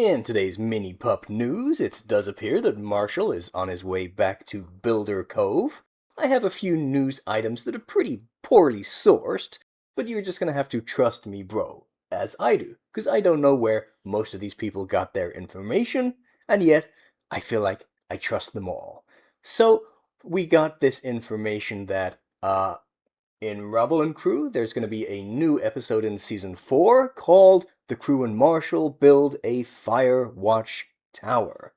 In today's mini pup news, it does appear that Marshall is on his way back to Builder Cove. I have a few news items that are pretty poorly sourced, but you're just gonna have to trust me, bro, as I do, because I don't know where most of these people got their information, and yet I feel like I trust them all. So, we got this information that, in Rubble and Crew, there's going to be a new episode in Season 4 called The Crew and Marshall Build a Fire Watch Tower.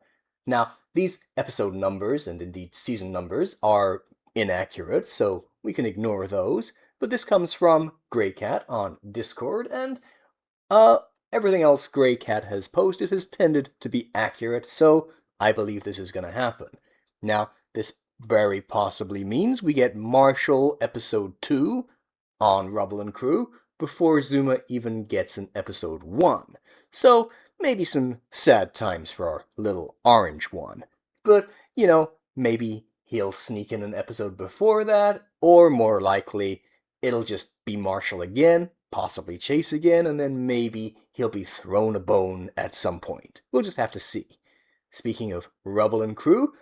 Now, these episode numbers, and indeed season numbers, are inaccurate, so we can ignore those, but this comes from Grey Cat on Discord, and everything else Grey Cat has posted has tended to be accurate, so I believe this is going to happen. Now, this very possibly means we get Marshall episode 2 on Rubble and Crew before Zuma even gets an episode 1. So, maybe some sad times for our little orange one. But, maybe he'll sneak in an episode before that, or more likely, it'll just be Marshall again, possibly Chase again, and then maybe he'll be thrown a bone at some point. We'll just have to see. Speaking of Rubble and Crew,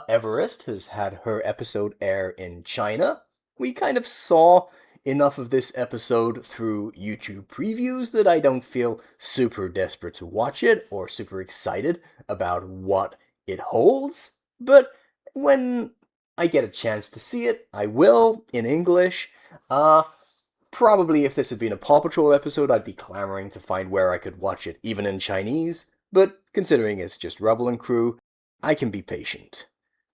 Everest has had her episode air in China. We kind of saw enough of this episode through YouTube previews that I don't feel super desperate to watch it or super excited about what it holds. But when I get a chance to see it, I will, in English. Probably if this had been a PAW Patrol episode, I'd be clamoring to find where I could watch it, even in Chinese. But considering it's just Rubble and Crew, I can be patient.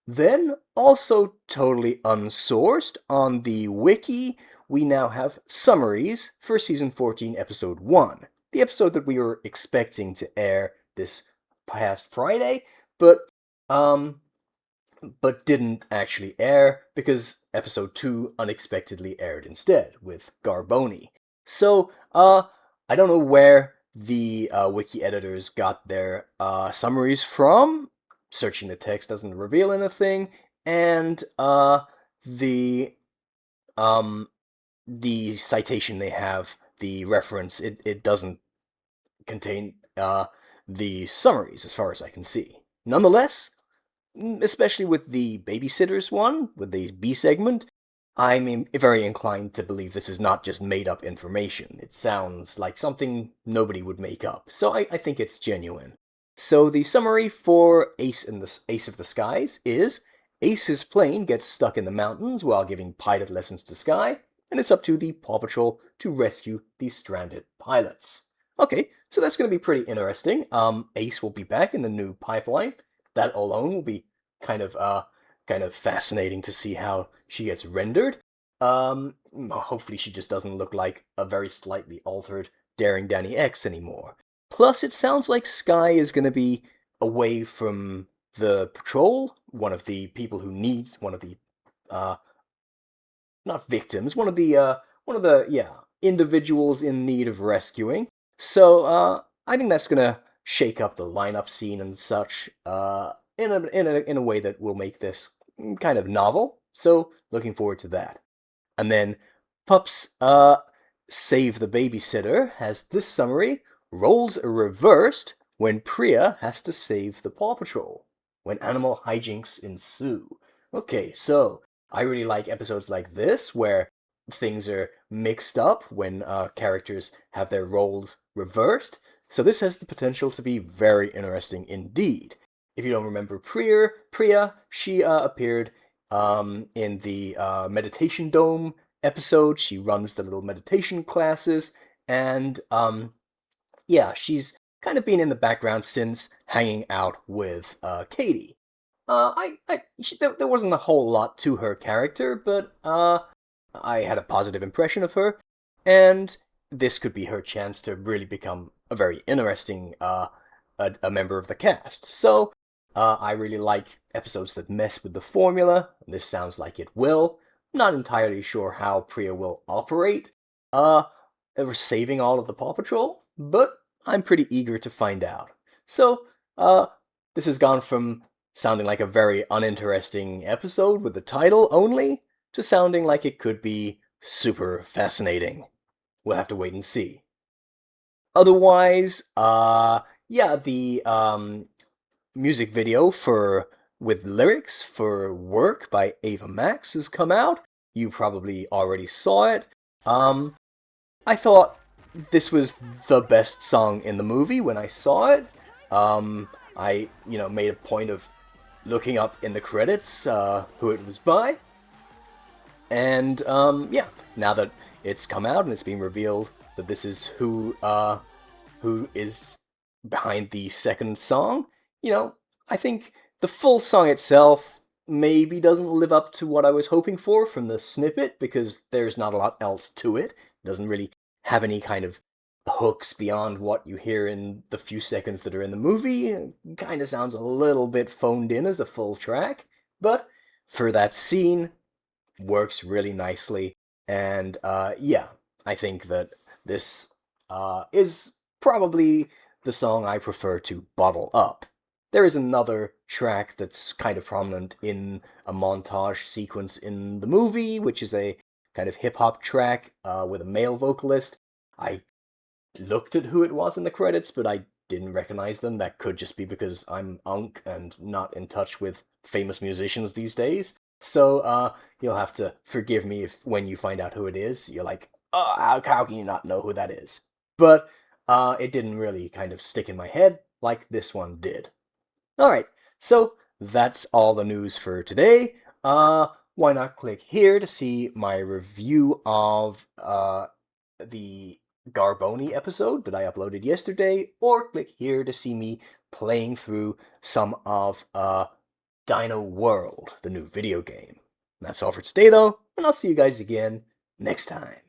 Then, also totally unsourced, on the wiki, we now have summaries for Season 14, Episode 1. The episode that we were expecting to air this past Friday, but didn't actually air because Episode 2 unexpectedly aired instead, with Garboni. So, I don't know where the wiki editors got their summaries from. Searching the text doesn't reveal anything, and the citation they have, the reference, it doesn't contain the summaries as far as I can see. Nonetheless, especially with the babysitters one, with the B segment, I'm very inclined to believe this is not just made-up information. It sounds like something nobody would make up, so I think it's genuine. So the summary for Ace of the Skies is, Ace's plane gets stuck in the mountains while giving pilot lessons to Sky, and it's up to the PAW Patrol to rescue the stranded pilots. Okay, so that's going to be pretty interesting. Ace will be back in the new pipeline. That alone will be kind of fascinating to see how she gets rendered. Hopefully she just doesn't look like a very slightly altered Daring Danny X anymore. Plus, it sounds like Sky is going to be away from the patrol, one of the people who needs, one of the, not victims, one of the, individuals in need of rescuing. So, I think that's going to shake up the lineup scene and such, in a way that will make this kind of novel. So, looking forward to that. And then, Pups, Save the Babysitter has this summary. Roles are reversed when Priya has to save the PAW Patrol, when animal hijinks ensue. Okay, so I really like episodes like this, where things are mixed up, when characters have their roles reversed, so this has the potential to be very interesting indeed. If you don't remember Priya, she appeared in the Meditation Dome episode. She runs the little meditation classes, and she's kind of been in the background since hanging out with Katie. There wasn't a whole lot to her character, but I had a positive impression of her, and this could be her chance to really become a very interesting a member of the cast. So, I really like episodes that mess with the formula, and this sounds like it will. Not entirely sure how Priya will operate, saving all of the PAW Patrol, but I'm pretty eager to find out. So, this has gone from sounding like a very uninteresting episode with the title only, to sounding like it could be super fascinating. We'll have to wait and see. Otherwise, yeah, the music video with lyrics for Work by Ava Max has come out. You probably already saw it. I thought this was the best song in the movie when I saw it. I, made a point of looking up in the credits who it was by. And, yeah, now that it's come out and it's been revealed that this is who is behind the second song, I think the full song itself maybe doesn't live up to what I was hoping for from the snippet, because there's not a lot else to it. It doesn't really have any kind of hooks beyond what you hear in the few seconds that are in the movie. It kind of sounds a little bit phoned in as a full track, but for that scene, works really nicely. And yeah, I think that this is probably the song I prefer to bottle up. There is another track that's kind of prominent in a montage sequence in the movie, which is a kind of hip-hop track with a male vocalist. I looked at who it was in the credits, but I didn't recognize them. That could just be because I'm unk and not in touch with famous musicians these days. So you'll have to forgive me if when you find out who it is, you're like, oh, how can you not know who that is? But it didn't really kind of stick in my head like this one did. Alright, so that's all the news for today. Why not click here to see my review of the Garboni episode that I uploaded yesterday, or click here to see me playing through some of Dino World, the new video game. That's all for today though, and I'll see you guys again next time.